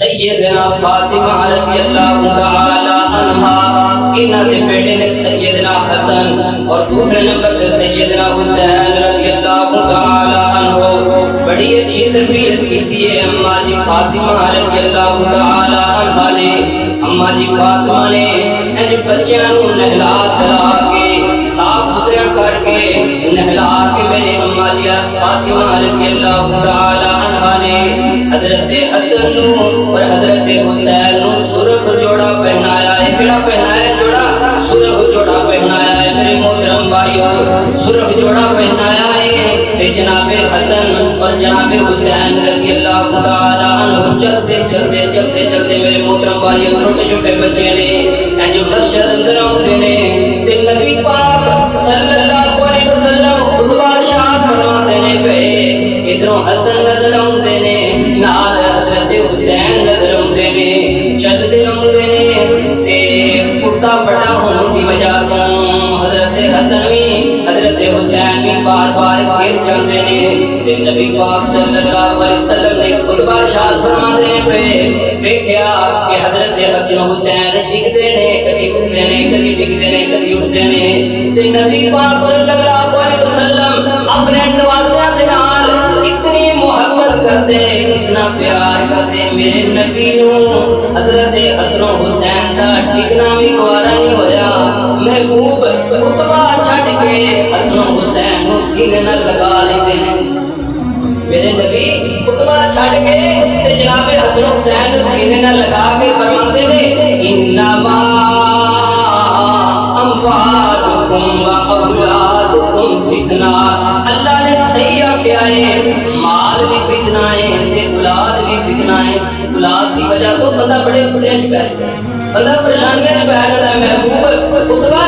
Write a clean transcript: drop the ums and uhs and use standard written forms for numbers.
سیدنا فاطمہ رضی اللہ تعالی عنہا، انہاں دے بیٹے نے سیدنا حسن اور دوسرے نمبر پہ سیدنا حسین رضی اللہ تعالی عنہ۔ بڑی اچھی تربیت کی ہے اماں جی فاطمہ رضی اللہ تعالی عنہا نے۔ اماں جی فاطمہ نے ان بچیاں نوں نہلا دھلا کے صاف ستھرا کر کے نہلا کے میرے اماں جی فاطمہ رضی اللہ تعالی عنہا نے حضرت حسن اور حضرت حسین نوں سرخ جوڑا پہنایا ہے۔ کیڑا پہنایا ہے جوڑا؟ سرخ جوڑا پہنایا ہے میرے محترم بھائیو، سرخ جوڑا پہنایا ہے۔ جناب حسن اور جناب حسین رضی اللہ تعالی عنہ چلتے چلتے چلتے چلتے میرے محترم بھائیو چھوٹے چھوٹے بچے نے جو مسجد اندر آتے نے تے نبی پاک صلی اللہ علیہ وسلم خطبہ ارشاد فرماتے نے پے ادھروں حسن نظر آتے نے نال حضرت حسین نظر آتے نے چلتے آتے نے تے کتا بڑا ہونے کی وجہ تو حضرت حسن بھی حضرت حسین بھی بار بار گھر چلتے نے تے نبی پاک صلی اللہ علیہ وسلم نے خطبہ ارشاد فرماتے نے پے دیکھیا کہ حضرت حسن حسین ڈگتے نے کبھی اٹھتے نے کبھی ڈگتے نے کبھی اٹھتے نے تے نبی پاک صلی اللہ علیہ وسلم اپنے نواسیاں دے نال اتنی محبت کرتے اتنا پیار کرتے میرے نبی نوں حضرت حسن حسین دا ڈگنا بھی گوارا نہیں ہویا۔ محبوب خطبہ چھڈ کے حسن حسین نوں سینے نال لگا لیندے نے۔ میرے نبی خطبہ چھڈ کے تے جناب حسن حسین نوں سینے نال لگا کے فرماتے نے انما اموالکم و اولادکم فتنہ۔ اللہ نے صحیح آکھیا ہے مال بھی فتنہ ہے تے اولاد بھی فتنہ ہے۔ اولاد کی وجہ تو بندہ بڑے بڑے پہ بندہ پریشانیاں پہ جاتا ہے۔ محبوب خطبہ